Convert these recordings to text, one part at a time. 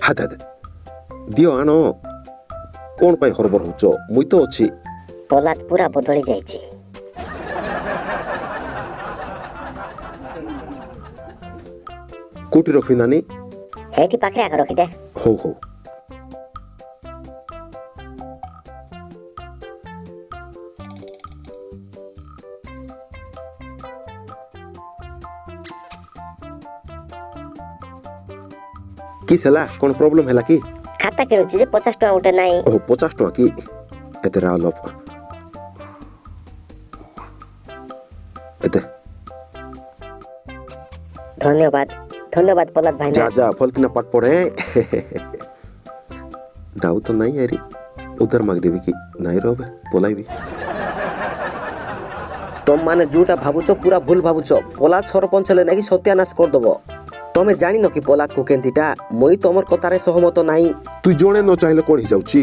ହାତ ଦିଅ ଆଣ କଣ ପାଇଁ ହରବର ହଉଛ ମୁଇଁ ତ ଅଛି। ପଲାଦ ପୁରା ବଦଳି ଯାଇଛି। କୋଉଠି ରଖିବି ନାନୀ? ହେଇଠି ପାଖରେ ଆଗ ରଖିଦେ। ହଉ ହଉ। কি ହେଲା କଣ ପ୍ରୋବ୍ଲେମ ହେଲା କି? ଖାତା କିଣୁଛି ଯେ 50 ଟଙ୍କା ଗୋଟେ ନାହିଁ। ଓହ 50 ଟଙ୍କା କି? ଏତେ ରାଲ ଏତେ ଧନ୍ୟବାଦ ଧନ୍ୟବାଦ ପଲାଦ ଭାଇ। ଯା ଯା ফল কিনা পাঠ পড়ে দাও তো নাই আরে উধার মাগ দেবি কি নাই রবে পলাইবি। तुम माने जोटा भावुच पूरा भूल भावुच। पलाद सरपंच हेले नाकि सत्यानाश करदेव। तमे जानिन कि पलाद को केंतीटा मुई तमर कतारे सहमत नाही। তুই জনে ন চাইলে কোন হি যাউছি?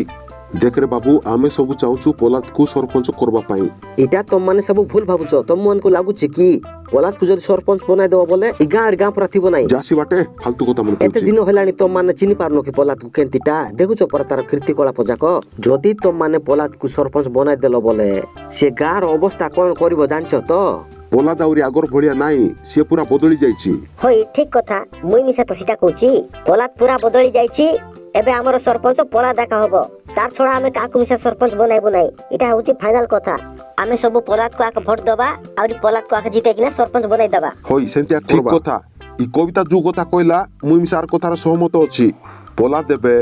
देख रे बाबू आमे सब चाहूचु पलाद को सरपंच करबा पाई। इटा तुम माने सब भूल भावुच। तुम मन को लागुची कि पलाद को जदि सरपंच बनाई देबो बोले ई गां पूरा थिबो नाही। जासी बाटे फालतू কথা मन एते दिन हेलानी तुम माने चिनि पारनो कि पलाद को केंतीटा देखुचो पर तार कृतिकलाप जाक। जदि तुम माने पलाद को सरपंच बनाई देलो बोले से गां रो अवस्था कोन करबो जानछो तो? पलाद आउरी आगर भलिया नाही से पूरा बदली जाईची। होय ठीक कथा मुई मिसा तो सिटा कहूची पलाद पूरा बदली जाईची। एबे हमर सरपंच पलाद एका हबो। तार छोड़ा हमें काकु मिसा सरपंच बनाइबो नाही। इटा होची फाइनल कथा। आमे सब पलाद को आक भोट दबा आउरी पलाद को आक जिते किना सरपंच बनाई दबा। होय सेंतिया ठीक कथा। ई कविता जो कथा कहला मुई मिसार कथार सहमत अछि। पलाद देबे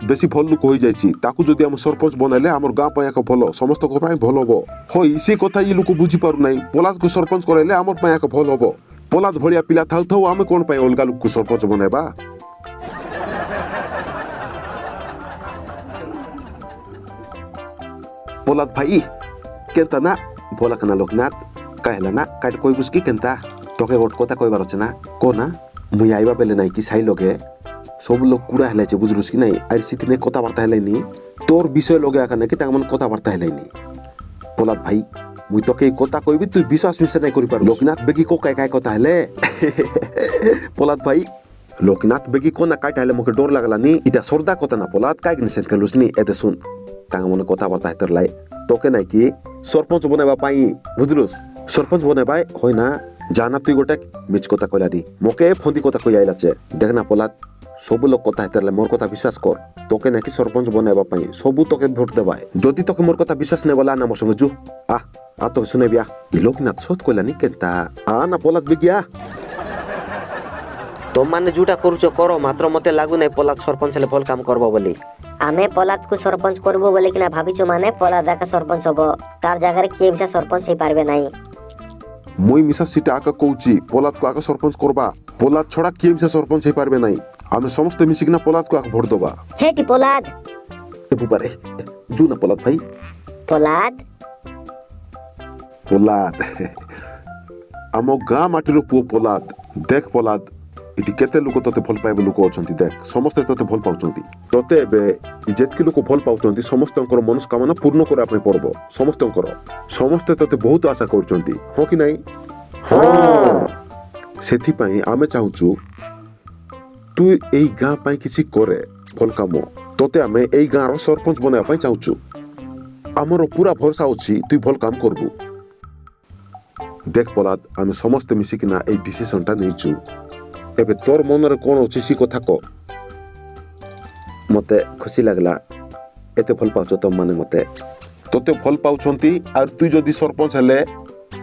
बेसी भल लुक होई जाईची ताकू जदी हम सरपंच बनाइले हमर गां पय एक भलो समस्त को पय भल हबो। होय इसी कथा ई लोक बुझी पारु नाही। पलाद को सरपंच कराइले हमर पय एक भल हबो। पलाद भलिया पिला थाउ थाउ आमे कोन पय अलगा लोक को सरपंच बनाइबा? पलाद भाई केंता ना बोला कना लोकनाथ कहला ना काट कोई बुसकी केंता तोके गोट कथा कहबार अछि ना को ना मुई आइबा बेले नाही कि साई लगे सब लोग कुड़ा हेले छै बुझरुस कि नाही आर सिति ने कथा वार्ता हेले नी तोर विषय लगे आका ने कि तांग मन कथा वार्ता हेले नी। पलाद भाई मुई तोके कथा कहबी तू विश्वास मिसे नाही करि पार। लोकनाथ बेगी को काय काय कथा हेले पलाद भाई लोकनाथ बेगी को ना काट हेले मके डर लागला नी इटा सरदा कथा ना पलाद काय कि सेट कलुस नी एते सुन तांग मन कथा वार्ता हेतर लाई तोके नाही कि सरपंच बनाइबा पाई बुझलुस। सरपंच बनाइबा होय ना जाना तुई गोटे मिच कथा कहला दी मके फंदी कथा कहि आइला छे देखना पलाद सब लोग कथा हेतरले मोर कथा विश्वास कर तोके नाही कि सरपंच बनाइबा पाई सब तोके वोट देबा जदी तोके मोर कथा विश्वास नै वाला ना मोर संग जु आ तो सुने बिया ई लोकनाथ सत कहला नी केंता आ ना पलाद बिगिया। तुम माने जोटा करूचो करो मात्र मते लागु नै पलाद सरपंच ले भल काम करबो बोली। आमे पलाद को सरपंच करबो बोले किना भाबिचो माने पलाद का सरपंच हबो तार जगह रे के मिसा सरपंच हे पारबे नाही। मुई मिसा सीटा आका कहूची पलाद को आका सरपंच करबा पलाद छोड़ा के मिसा सरपंच हे पारबे नाही। आमे समस्त मिसिकना पलाद को आका भोट दबा। हेटी पलाद ए बुबारे जु ना पलाद भाई पलाद पलाद आमो गां माटीरो पुओ पलाद देख पलाद इटी केते लोक तते भल पाइबे लोक अछंती देख समस्त तते भल पाउचंती तते एबे जेतकी लोक भल पाउचंती समस्तंकर मनस्कामना पूर्ण करा पय पड़बो समस्त तते बहुत आशा करचंती हो कि नाही। हां सेथि पय आमे चाहूचु तू एई गां पय किछि करे भल काम तते आमे एई गां रो सरपंच बना पय चाहूचु हमरो पूरा भरोसा अछि तू भल काम करबु। देख पलाद आमे समस्त मिसिकिना एई डिसिजन ता नेचु एबे तोर मन रे कोन अछि सी कथा को मते खुशी लागला एते भल पाउछो तुम माने मते तोते भल पाउछंती आर तू जदी सरपंच हेले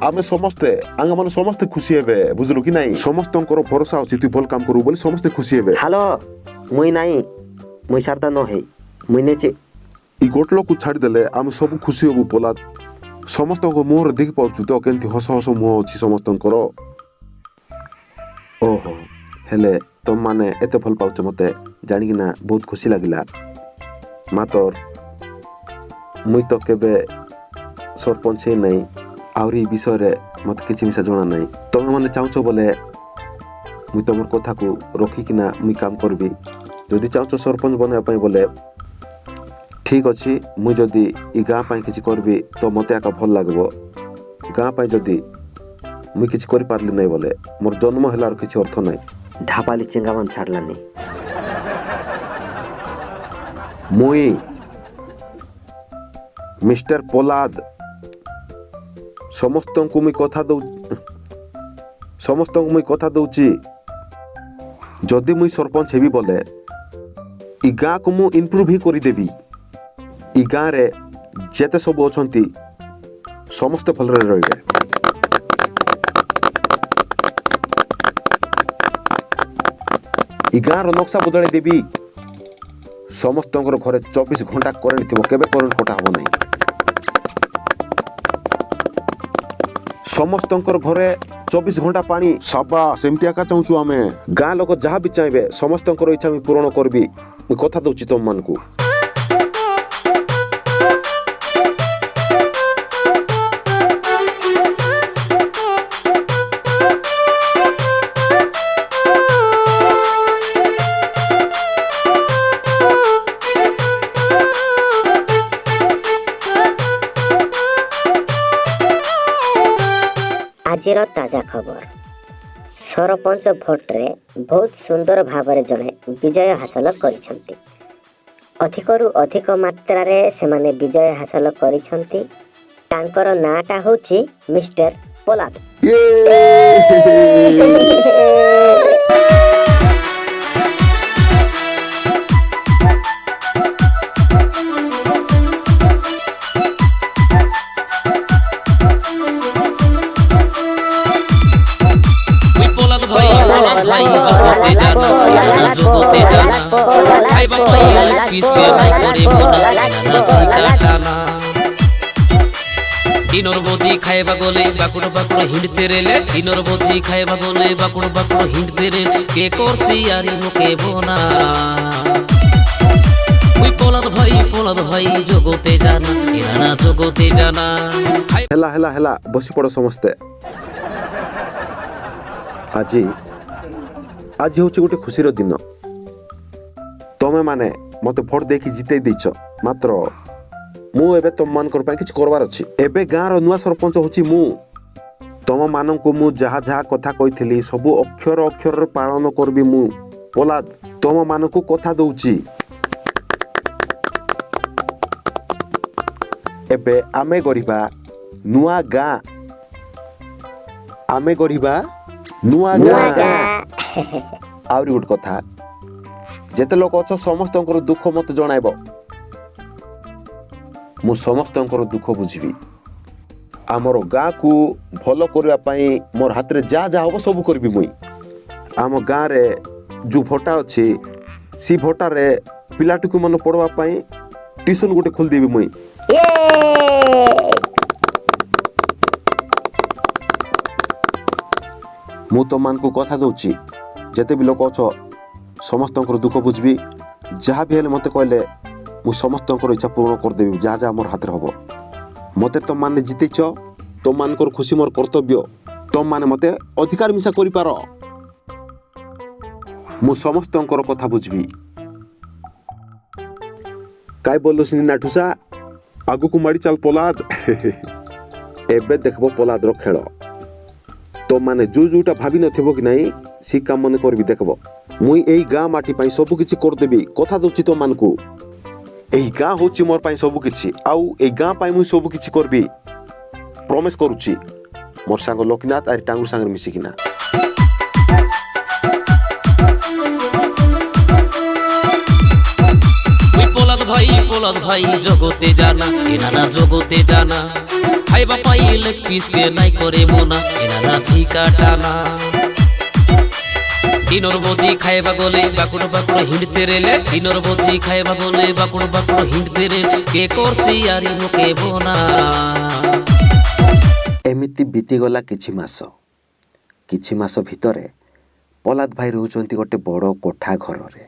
आमे समस्ते आंगा माने समस्ते खुशी हेबे बुझलु कि नाही समस्तंकर भरोसा अछि तू भल काम करू बोली समस्ते खुशी हेबे। हेलो मुई नाही मुई सारदा न हे मुई नेचे ई गोटलो को छाडी देले आमे सब खुशी होबु पलाद समस्तंको मोर देख पाउछु तो केंती हस हस मुह अछि समस्तंकर। ओहो हेले तुम माने एते भल पाउछ मते जानि कि ना बहुत खुशी लागिला मातर मुई तो केबे सरपंच हे नै आउरी विषय रे मते किछि मिसा जणा नै तुम माने चाहूछो बोले मुई तमर कथा को रखी कि ना मुई काम करबी जदी चाहूछो सरपंच बने पय बोले ठीक अछि मुई जदी ई गां पय किछि करबी तो मते आका भल लागबो ଗାଁ ପାଇଁ ଯଦି ମୁଇଁ କିଛି କରିପାରିଲି ନାହିଁ ବୋଲେ ମୋର ଜନ୍ମ ହେଲାର କିଛି ଅର୍ଥ ନାହିଁ। ଢାପାଲି ଚେଙ୍ଗାମାନ ଛାଡ଼ିଲାନି। ମୁଇଁ ମିଷ୍ଟର ପଲାଦ ସମସ୍ତଙ୍କୁ ମୁଇଁ କଥା ଦଉଛି ଯଦି ମୁଇଁ ସରପଞ୍ଚ ହେବି ବୋଲେ ଇ ଗାଁକୁ ମୁଁ ଇମ୍ପ୍ରୁଭ୍ ହିଁ କରିଦେବି। ଇ ଗାଁରେ ଯେତେ ସବୁ ଅଛନ୍ତି ସମସ୍ତେ ଭଲରେ ରହିବେ। ଇ ଗାଁର ନକ୍ସା ବଦଳାଇ ଦେବି। ସମସ୍ତଙ୍କର ଘରେ 24 ଘଣ୍ଟା କରେଣ୍ଟ ଥିବ, କେବେ କରେଣ୍ଟ କଟା ହବ ନାହିଁ। ସମସ୍ତଙ୍କର ଘରେ 24 ଘଣ୍ଟା ପାଣି। ସାବା ସେମିତି ଏକା ଚାହୁଁଛୁ ଆମେ। ଗାଁ ଲୋକ ଯାହା ବି ଚାହିଁବେ ସମସ୍ତଙ୍କର ଇଚ୍ଛା ମୁଁ ପୂରଣ କରିବି। ମୁଁ କଥା ଦଉଛି ତମମାନଙ୍କୁ। ଆଜିର ତାଜା ଖବର, ସରପଞ୍ଚ ଭୋଟରେ ବହୁତ ସୁନ୍ଦର ଭାବରେ ଜଣେ ବିଜୟ ହାସଲ କରିଛନ୍ତି। ଅଧିକରୁ ଅଧିକ ମାତ୍ରାରେ ସେମାନେ ବିଜୟ ହାସଲ କରିଛନ୍ତି। ତାଙ୍କର ନାଁଟା ହେଉଛି ମିଷ୍ଟର ପଲାଦ। দিনর বজি খাইবা গলে বাকুড় বাকুড় হিঁড়তে রেলে দিনর বজি খাইবা গলে বাকুড় বাকুড় হিঁড়তে রেলে কে করছি আর মুখে বোনা ওই পলাদ ভাই জগতে জানা এরা জগতে জানা। ହେଲା ହେଲା ହେଲା ବସି ପଡ଼ ସମସ୍ତେ। ଆଜି ହେଉଛି ଗୋଟେ ଖୁସିର ଦିନ। ତମେମାନେ ମୋତେ ଭୋଟ ଦେଇକି ଜିତେଇ ଦେଇଛ, ମାତ୍ର ମୁଁ ଏବେ ତମମାନଙ୍କର ପାଇଁ କିଛି କରିବାର ଅଛି। ଏବେ ଗାଁର ନୂଆ ସରପଞ୍ଚ ହେଉଛି ମୁଁ। ତମମାନଙ୍କୁ ମୁଁ ଯାହା ଯାହା କଥା କହିଥିଲି ସବୁ ଅକ୍ଷର ଅକ୍ଷରରେ ପାଳନ କରିବି ମୁଁ। ପଲାଦ ତମମାନଙ୍କୁ କଥା ଦଉଛି। ଏବେ ଆମେ ଗଢ଼ିବା ନୂଆ ଗାଁ। ଆମେ ଗଢ଼ିବା ନୂଆ ଗାଁ। ଆହୁରି ଗୋଟେ କଥା, ଯେତେ ଲୋକ ଅଛ ସମସ୍ତଙ୍କର ଦୁଃଖ ମୋତେ ଜଣାଇବ। ମୁଁ ସମସ୍ତଙ୍କର ଦୁଃଖ ବୁଝିବି। ଆମର ଗାଁକୁ ଭଲ କରିବା ପାଇଁ ମୋର ହାତରେ ଯାହା ଯାହା ହବ ସବୁ କରିବି ମୁଇଁ। ଆମ ଗାଁରେ ଯେଉଁ ଭୋଟା ଅଛି ସେ ଭୋଟାରେ ପିଲାଟିକୁ ମନେ ପଢ଼ବା ପାଇଁ ଟ୍ୟୁସନ୍ ଗୋଟେ ଖୋଲିଦେବି ମୁଇଁ। ମୁଁ ତମମାନଙ୍କୁ କଥା ଦଉଛି, ଯେତେ ବି ଲୋକ ଅଛ ସମସ୍ତଙ୍କର ଦୁଃଖ ବୁଝିବି। ଯାହା ବି ହେଲେ ମୋତେ କହିଲେ ମୁଁ ସମସ୍ତଙ୍କର ଇଚ୍ଛା ପୂରଣ କରିଦେବି, ଯାହା ଯାହା ମୋର ହାତରେ ହବ। ମୋତେ ତମମାନେ ଜିତେଇଛ, ତମମାନଙ୍କର ଖୁସି ମୋର କର୍ତ୍ତବ୍ୟ। ତମମାନେ ମୋତେ ଅଧିକାର ମିଶା କରିପାର। ମୁଁ ସମସ୍ତଙ୍କର କଥା ବୁଝିବି। କାଇ ବୋଲୁ ସିନି ନାଠୁସା, ଆଗକୁ ମାଡ଼ି ଚାଲ ପଲାଦ। ଏବେ ଦେଖିବ ପଲାଦର ଖେଳ। ତମମାନେ ଯୋଉଟା ଭାବି ନଥିବ କି ନାହିଁ ସେ କାମ ମାନେ କରିବି ଦେଖିବ। ମୁଇଁ ଏଇ ଗାଁ ମାଟି ପାଇଁ ସବୁ କିଛି କରିଦେବି, କଥା ଦଉଛି ତମମାନଙ୍କୁ। ଏହି ଗାଁ ହେଉଛି ମୋର ପାଇଁ ସବୁ କିଛି, ଆଉ ଏଇ ଗାଁ ପାଇଁ ମୁଁ ସବୁ କିଛି କରିବି ପ୍ରମିସ୍ କରୁଛି। ମୋର ସାଙ୍ଗ ଲୋକନାଥ ଆରି ଟାଙ୍ଗୁର ସାଙ୍ଗରେ ମିଶିକିନା। পলাদ ভাই জগতে জানা এনারা জগতে জানা খাইবা পাইলে পিসকে নাই করে মোনা এনারা চিকা টানা দিনর বজি খাইবা গলে বাকুড় বাকুড় হিঁড়তে রেলে দিনর বজি খাইবা গলে বাকুড় বাকুড় হিঁড়তে রেলে কে করছি আর মুখে বোনা। ଏମିତି ବିତିଗଲା କିଛି ମାସ ଭିତରେ ପଲାଦ ଭାଇ ରହୁଛନ୍ତି ଗୋଟେ ବଡ଼ କୋଠା ଘରରେ।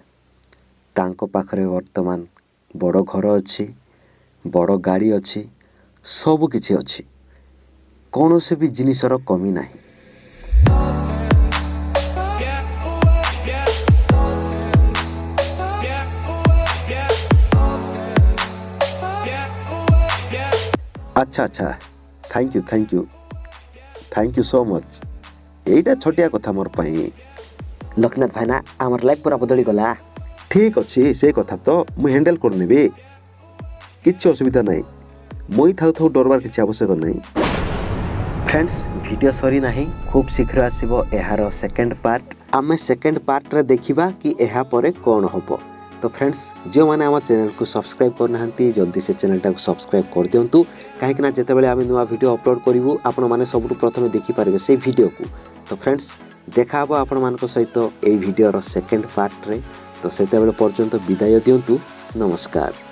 ତାଙ୍କ ପାଖରେ ବର୍ତ୍ତମାନ ବଡ଼ ଘର ଅଛି, ବଡ଼ ଗାଡ଼ି ଅଛି, ସବୁ କିଛି ଅଛି। କୌଣସି ବି ଜିନିଷର କମି ନାହିଁ। ଆଚ୍ଛା thank you. Thank you so much एटा छोटिया कथा मोर पई लोकनाथ भाईना आमर लाइफ पूरा बदली गला ठीक अच्छे से कथा तो मुझे हैंडल करनेबी किसी असुविधा नहीं मुई थाउ थाउ डरबार किसी आवश्यक नहीं। फ्रेंड्स वीडियो सरी नहीं खूब शीघ्र आसीबो एहार सेकंड पार्ट आमे सेकंड पार्ट रे देखिबा कि एहा परे कोन होबो। तो फ्रेंड्स जो माने आम चैनल को सब्सक्राइब करना जल्दी से चैनल टाक सब्सक्राइब कर दिंतु कहीं जितेबाला आम नुआ वीडियो अपलोड करूँ आपण मैंने सब प्रथम देखिपारे से वीडियो को। तो फ्रेंड्स देखा आपण मान सहित यही वीडियोर सेकंड पार्ट रे। तो से पर्यंत विदाय दिंतु नमस्कार।